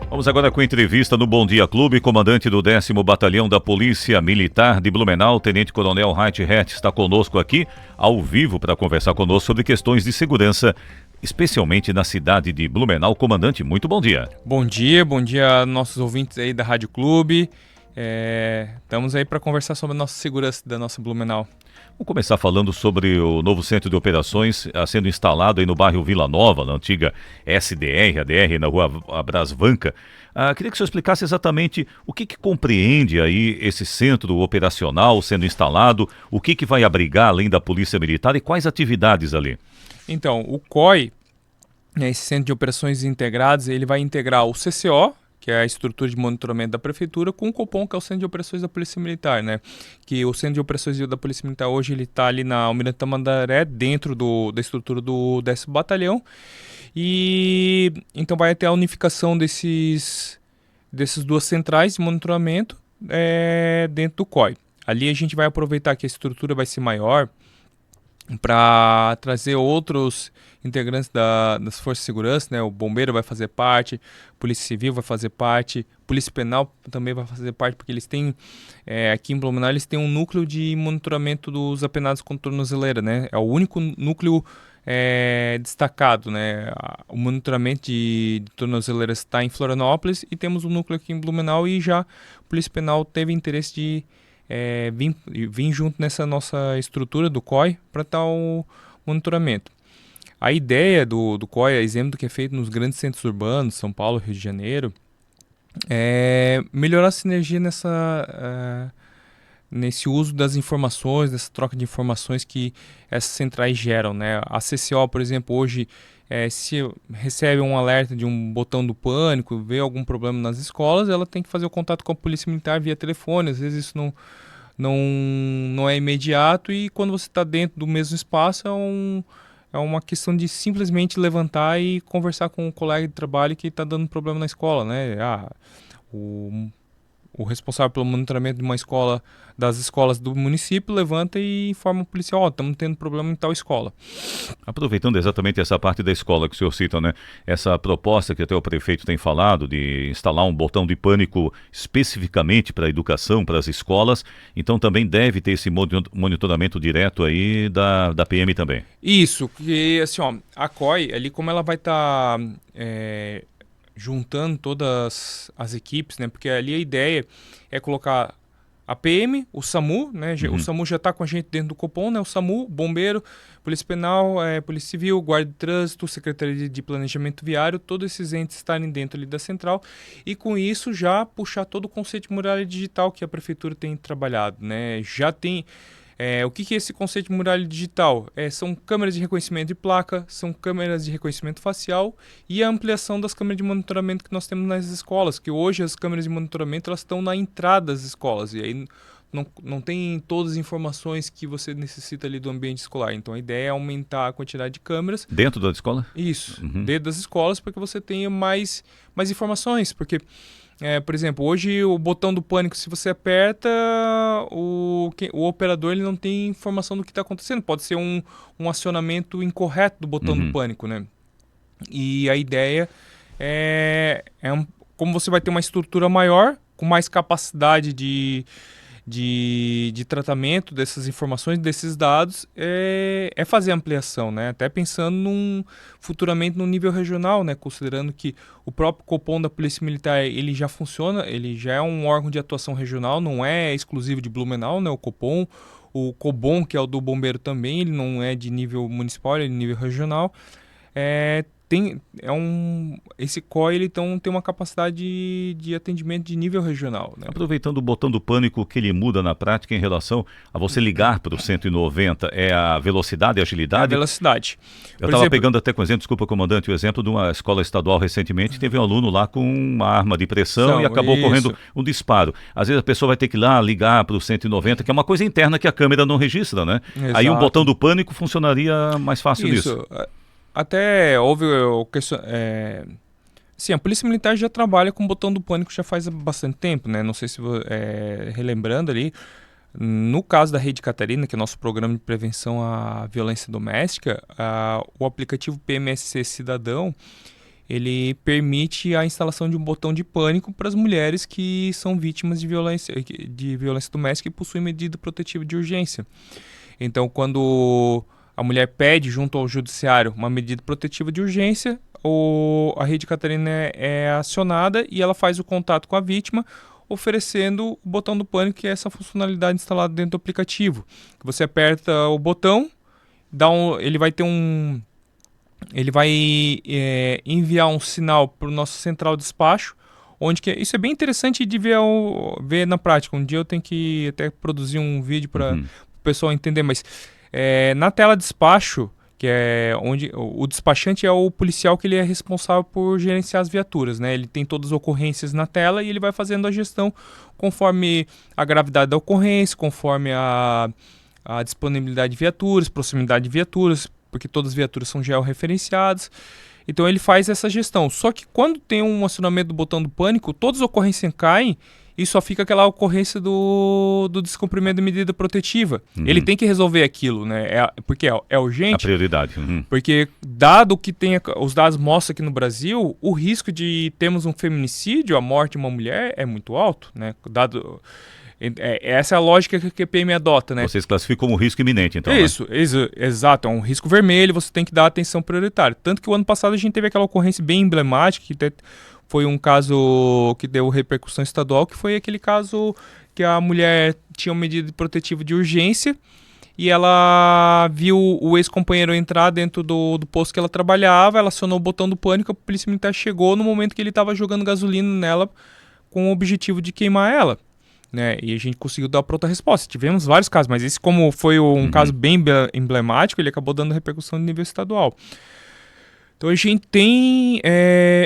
Vamos agora com a entrevista no Bom Dia Clube. Comandante do 10º Batalhão da Polícia Militar de Blumenau, Tenente Coronel Heinz Hertz, está conosco aqui, ao vivo, para conversar conosco sobre questões de segurança, especialmente na cidade de Blumenau. Comandante, muito bom dia. Bom dia a nossos ouvintes aí da Rádio Clube. Estamos aí para conversar sobre a nossa segurança da nossa Blumenau. Vamos começar falando sobre o novo centro de operações sendo instalado aí no bairro Vila Nova, na antiga SDR, ADR, na rua Brasvanca. Queria que o senhor explicasse exatamente o que compreende aí esse centro operacional sendo instalado, o que vai abrigar além da Polícia Militar e quais atividades ali. Então, o COI, esse Centro de Operações Integradas, ele vai integrar o CCO, que é a estrutura de monitoramento da prefeitura, com o Copom, que é o Centro de Operações da Polícia Militar, né? Que o Centro de Operações da Polícia Militar hoje ele está ali na Almirante Tamandaré, dentro da estrutura do 10º Batalhão. E então vai ter a unificação dessas duas centrais de monitoramento dentro do COI. Ali a gente vai aproveitar que a estrutura vai ser maior para trazer outros integrantes das forças de segurança, né? O bombeiro vai fazer parte, Polícia Civil vai fazer parte, Polícia Penal também vai fazer parte, porque eles têm, aqui em Blumenau, eles têm um núcleo de monitoramento dos apenados com tornozeleira, né? É o único núcleo destacado, né? O monitoramento de tornozeleiras está em Florianópolis e temos um núcleo aqui em Blumenau e já a Polícia Penal teve interesse de vim junto nessa nossa estrutura do COI para tal monitoramento. A ideia do COI, exemplo do que é feito nos grandes centros urbanos, São Paulo, Rio de Janeiro, é melhorar a sinergia nesse uso das informações, dessa troca de informações que essas centrais geram, né? A CCO, por exemplo, hoje, se recebe um alerta de um botão do pânico, vê algum problema nas escolas, ela tem que fazer o contato com a Polícia Militar via telefone. Às vezes isso não é imediato e quando você está dentro do mesmo espaço é uma questão de simplesmente levantar e conversar com um colega de trabalho que está dando problema na escola, né? O responsável pelo monitoramento de uma escola, das escolas do município, levanta e informa o policial, estamos tendo problema em tal escola. Aproveitando exatamente essa parte da escola que o senhor cita, né? Essa proposta que até o prefeito tem falado de instalar um botão de pânico especificamente para a educação, para as escolas, então também deve ter esse monitoramento direto aí da PM também. Isso, porque assim, a COI, ali como ela vai estar juntando todas as equipes, né? Porque ali a ideia é colocar a PM, o SAMU, né? O SAMU já está com a gente dentro do Copom, né? O SAMU, Bombeiro, Polícia Penal, Polícia Civil, Guarda de Trânsito, Secretaria de Planejamento Viário, todos esses entes estarem dentro ali da central e com isso já puxar todo o conceito de muralha digital que a prefeitura tem trabalhado, né? Já tem... o que é esse conceito de muralha digital? São câmeras de reconhecimento de placa, são câmeras de reconhecimento facial e a ampliação das câmeras de monitoramento que nós temos nas escolas, que hoje as câmeras de monitoramento elas estão na entrada das escolas e aí não tem todas as informações que você necessita ali do ambiente escolar. Então a ideia é aumentar a quantidade de câmeras. Dentro da escola? Isso, dentro das escolas para que você tenha mais informações, porque... por exemplo, hoje o botão do pânico, se você aperta, o operador ele não tem informação do que está acontecendo. Pode ser um acionamento incorreto do botão do pânico, né? E a ideia como você vai ter uma estrutura maior, com mais capacidade de tratamento dessas informações, desses dados, é fazer ampliação, né? Até pensando futuramente no nível regional, né? Considerando que o próprio Copom da Polícia Militar, ele já funciona, ele já é um órgão de atuação regional, não é exclusivo de Blumenau, né? O Copom, o Cobom, que é o do bombeiro também, ele não é de nível municipal, ele é de nível regional. Esse COI ele então tem uma capacidade de atendimento de nível regional, né? Aproveitando o botão do pânico, o que ele muda na prática em relação a você ligar para o 190 é a velocidade e agilidade? É a velocidade. Eu estava pegando até com exemplo, desculpa comandante, o exemplo de uma escola estadual recentemente, teve um aluno lá com uma arma de pressão e acabou ocorrendo um disparo. Às vezes a pessoa vai ter que ir lá ligar para o 190, que é uma coisa interna que a câmera não registra, né? Exato. Aí o botão do pânico funcionaria mais fácil nisso. Até houve sim, a Polícia Militar já trabalha com o botão do pânico já faz bastante tempo, né? Não sei se relembrando ali, no caso da Rede Catarina, que é nosso programa de prevenção à violência doméstica, o aplicativo PMSC Cidadão, ele permite a instalação de um botão de pânico para as mulheres que são vítimas de violência doméstica e possuem medida protetiva de urgência. Então, quando a mulher pede junto ao judiciário uma medida protetiva de urgência, a Rede Catarina é acionada e ela faz o contato com a vítima, oferecendo o botão do pânico, que é essa funcionalidade instalada dentro do aplicativo. Você aperta o botão, ele vai enviar um sinal para o nosso central de despacho, isso é bem interessante de ver na prática. Um dia eu tenho que até produzir um vídeo para o pessoal entender, mas na tela de despacho, que é onde o despachante é o policial que ele é responsável por gerenciar as viaturas, né? Ele tem todas as ocorrências na tela e ele vai fazendo a gestão conforme a gravidade da ocorrência, conforme a disponibilidade de viaturas, proximidade de viaturas, porque todas as viaturas são georreferenciadas. Então ele faz essa gestão. Só que quando tem um acionamento do botão do pânico, todas as ocorrências caem e só fica aquela ocorrência do descumprimento da medida protetiva. Ele tem que resolver aquilo, né? Porque é urgente. A prioridade. Porque, dado que os dados mostram aqui no Brasil, o risco de termos um feminicídio, a morte de uma mulher, é muito alto, né? Essa é a lógica que a PM adota, né? Vocês classificam como risco iminente, então. Isso, exato. É um risco vermelho, você tem que dar atenção prioritária. Tanto que o ano passado a gente teve aquela ocorrência bem emblemática, que foi um caso que deu repercussão estadual, que foi aquele caso que a mulher tinha uma medida protetiva de urgência e ela viu o ex-companheiro entrar dentro do posto que ela trabalhava, ela acionou o botão do pânico, a polícia militar chegou no momento que ele estava jogando gasolina nela com o objetivo de queimar ela. Né? E a gente conseguiu dar pronta resposta. Tivemos vários casos, mas esse, como foi um caso bem emblemático, ele acabou dando repercussão no nível estadual. Então a gente tem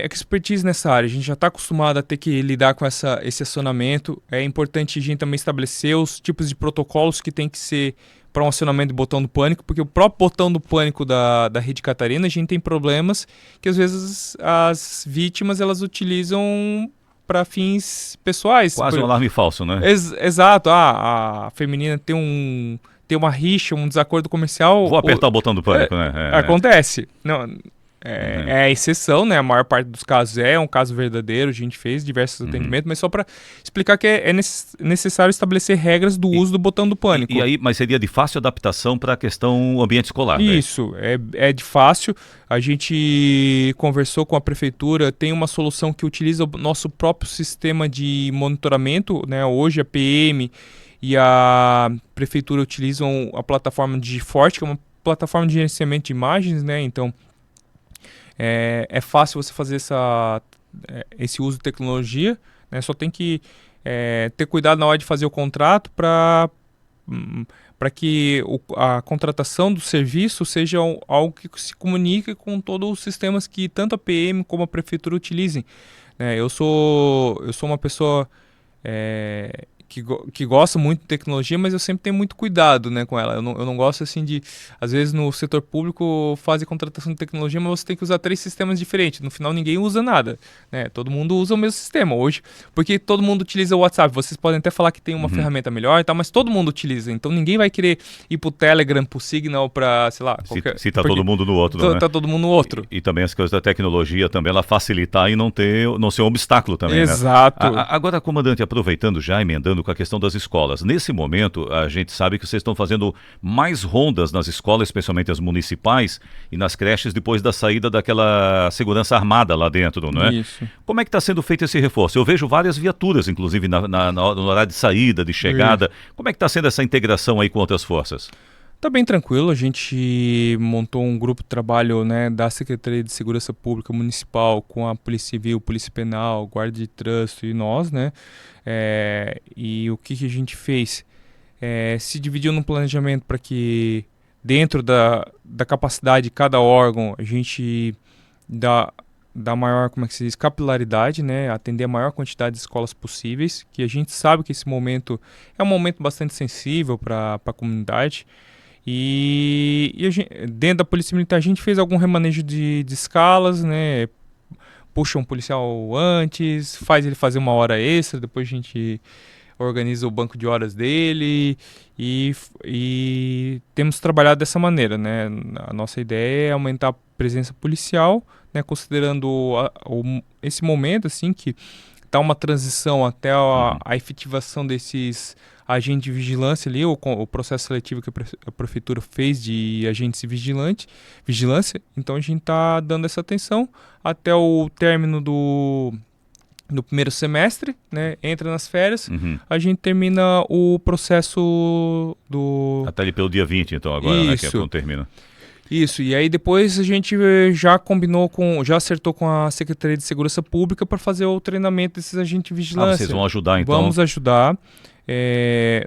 expertise nessa área, a gente já está acostumado a ter que lidar com esse acionamento. É importante a gente também estabelecer os tipos de protocolos que tem que ser para um acionamento do botão do pânico, porque o próprio botão do pânico da Rede Catarina, a gente tem problemas que às vezes as vítimas elas utilizam para fins pessoais. Quase um alarme falso, né? Exato. A feminina tem uma rixa, um desacordo comercial. Vou apertar o botão do pânico, né? Acontece. Não, é a exceção, né? A maior parte dos casos é um caso verdadeiro, a gente fez diversos atendimentos, mas só para explicar que é necessário estabelecer regras do uso do botão do pânico. Mas seria de fácil adaptação para a questão ambiente escolar, Isso, né? é de fácil. A gente conversou com a prefeitura, tem uma solução que utiliza o nosso próprio sistema de monitoramento, né? Hoje a PM e a prefeitura utilizam a plataforma DigiForte, que é uma plataforma de gerenciamento de imagens, né? Então é fácil você fazer esse uso de tecnologia, né? Só tem que ter cuidado na hora de fazer o contrato para que a contratação do serviço seja algo que se comunique com todos os sistemas que tanto a PM como a prefeitura utilizem. Eu sou uma pessoa que gosta muito de tecnologia, mas eu sempre tenho muito cuidado, né, com ela. Eu não gosto assim de, às vezes no setor público fazem contratação de tecnologia, mas você tem que usar 3 sistemas diferentes. No final ninguém usa nada, né? Todo mundo usa o mesmo sistema hoje, porque todo mundo utiliza o WhatsApp. Vocês podem até falar que tem uma ferramenta melhor e tal, mas todo mundo utiliza. Então ninguém vai querer ir pro Telegram, pro Signal, pra, sei lá, qualquer... Se tá todo mundo no outro, né? Tá todo mundo no outro. E também as coisas da tecnologia também, ela facilitar e não ser um obstáculo também, Exato. né? Agora, comandante, aproveitando já, emendando com a questão das escolas. Nesse momento, a gente sabe que vocês estão fazendo mais rondas nas escolas, especialmente as municipais, e nas creches depois da saída daquela segurança armada lá dentro, não é? Isso. Como é que está sendo feito esse reforço? Eu vejo várias viaturas, inclusive, no horário de saída, de chegada. Isso. Como é que está sendo essa integração aí com outras forças? Tá bem tranquilo, a gente montou um grupo de trabalho, né, da Secretaria de Segurança Pública Municipal com a Polícia Civil, Polícia Penal, Guarda de Trânsito e nós, né, e o que a gente fez? Se dividiu num planejamento para que dentro da capacidade de cada órgão a gente dá maior, como é que se diz, capilaridade, né, atender a maior quantidade de escolas possíveis, que a gente sabe que esse momento é um momento bastante sensível para a comunidade. E dentro da Polícia Militar a gente fez algum remanejo de escalas, né? Puxa um policial antes, faz ele fazer uma hora extra, depois a gente organiza o banco de horas dele e temos trabalhado dessa maneira, né? A nossa ideia é aumentar a presença policial, né? Considerando esse momento, assim, que está uma transição até a efetivação desses agentes de vigilância ali, o processo seletivo que a prefeitura fez de agentes de vigilância. Então a gente está dando essa atenção até o término do primeiro semestre, né? Entra nas férias, a gente termina o processo do... Até ali pelo dia 20, então, agora, né? Que é quando termina. Isso, e aí depois a gente já acertou com a Secretaria de Segurança Pública para fazer o treinamento desses agentes de vigilância. Vocês vão ajudar, então? Vamos ajudar.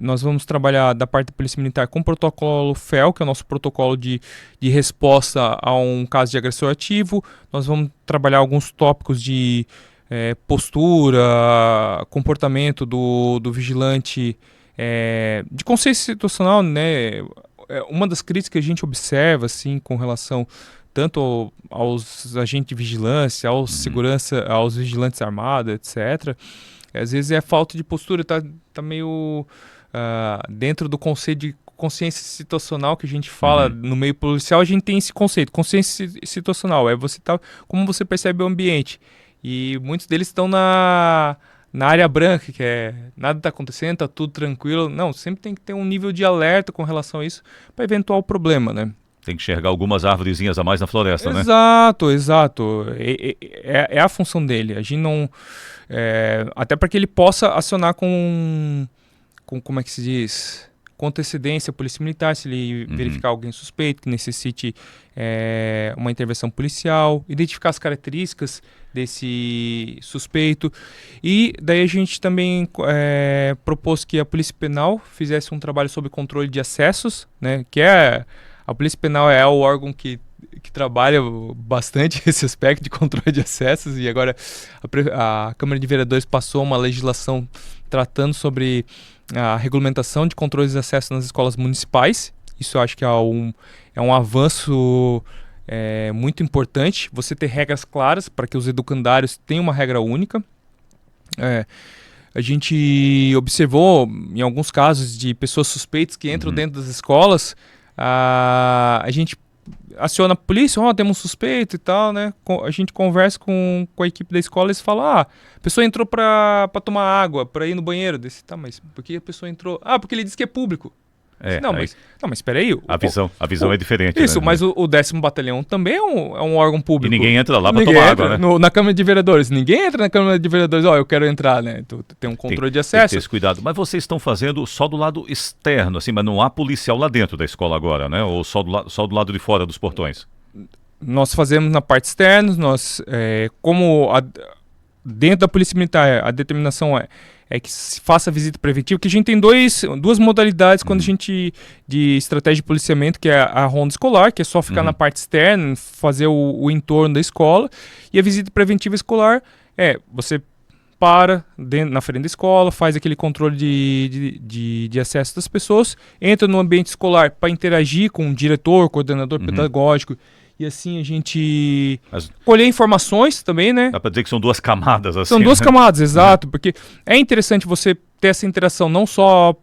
Nós vamos trabalhar da parte da Polícia Militar com o protocolo FEL, que é o nosso protocolo de resposta a um caso de agressor ativo. Nós vamos trabalhar alguns tópicos de postura, comportamento do vigilante, de consciência situacional, né? Uma das críticas que a gente observa, assim, com relação tanto aos agentes de vigilância, aos vigilantes armados, etc., às vezes é a falta de postura, tá meio dentro do conceito de consciência situacional que a gente fala no meio policial. A gente tem esse conceito, consciência situacional, como você percebe o ambiente, e muitos deles estão na área branca, que nada está acontecendo, está tudo tranquilo. Não, sempre tem que ter um nível de alerta com relação a isso para eventual problema, né? Tem que enxergar algumas árvorezinhas a mais na floresta, né? Exato. É a função dele. A gente não... até para que ele possa acionar com como é que se diz? Com antecedência a polícia militar, se ele verificar alguém suspeito que necessite uma intervenção policial, identificar as características desse suspeito. E daí a gente também propôs que a Polícia Penal fizesse um trabalho sobre controle de acessos, né? Que a Polícia Penal é o órgão que trabalha bastante esse aspecto de controle de acessos, e agora a Câmara de Vereadores passou uma legislação tratando sobre a regulamentação de controles de acesso nas escolas municipais. Isso eu acho que é um avanço muito importante, você ter regras claras para que os educandários tenham uma regra única. A gente observou, em alguns casos, de pessoas suspeitas que entram dentro das escolas, a gente aciona a polícia, temos um suspeito e tal, né? A gente conversa com a equipe da escola e eles falam, a pessoa entrou para tomar água, para ir no banheiro. Mas por que a pessoa entrou? Porque ele disse que é público. Mas espera aí. A visão é diferente. Isso, né? Mas o 10º Batalhão também é um órgão público. E ninguém entra lá para tomar água, né? Na Câmara de Vereadores. Ninguém entra na Câmara de Vereadores, eu quero entrar, né? Tem um controle de acesso. Tem que ter esse cuidado. Mas vocês estão fazendo só do lado externo, assim, mas não há policial lá dentro da escola agora, né? Ou só do lado de fora dos portões? Nós fazemos na parte externa, dentro da Polícia Militar, a determinação é que se faça visita preventiva, que a gente tem duas modalidades quando a gente de estratégia de policiamento, que é a ronda escolar, que é só ficar na parte externa, fazer o entorno da escola, e a visita preventiva escolar você para na frente da escola, faz aquele controle de acesso das pessoas, entra no ambiente escolar para interagir com o diretor, coordenador pedagógico, e assim a gente colher informações também, né? Dá para dizer que são duas camadas, assim. São duas camadas, exato, porque é interessante você ter essa interação, não só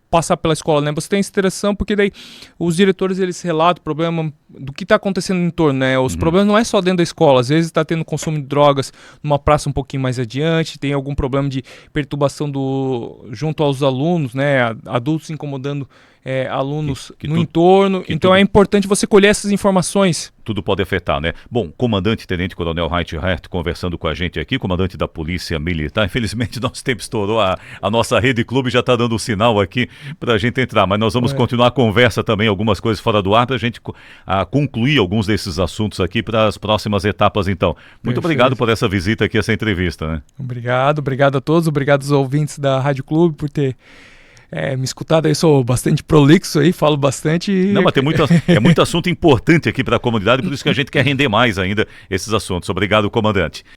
passar pela escola, né? Você tem essa interação porque daí os diretores, eles relatam o problema do que está acontecendo no entorno, né? Os problemas não é só dentro da escola, às vezes está tendo consumo de drogas numa praça um pouquinho mais adiante, tem algum problema de perturbação junto aos alunos, né? Adultos incomodando alunos no entorno, então é importante você colher essas informações. Tudo pode afetar, né? Bom, comandante Tenente Coronel Reinhardt conversando com a gente aqui, comandante da Polícia Militar. Infelizmente, nosso tempo estourou, a nossa Rede Clube já está dando um sinal aqui para a gente entrar, mas nós vamos continuar a conversa também, algumas coisas fora do ar, para a gente concluir alguns desses assuntos aqui para as próximas etapas, então. Muito obrigado por essa visita aqui, essa entrevista, né? Obrigado a todos, obrigado aos ouvintes da Rádio Clube por ter me escutado. Eu sou bastante prolixo aí, falo bastante. Não, mas tem muito assunto importante aqui para a comunidade, por isso que a gente quer render mais ainda esses assuntos. Obrigado, comandante.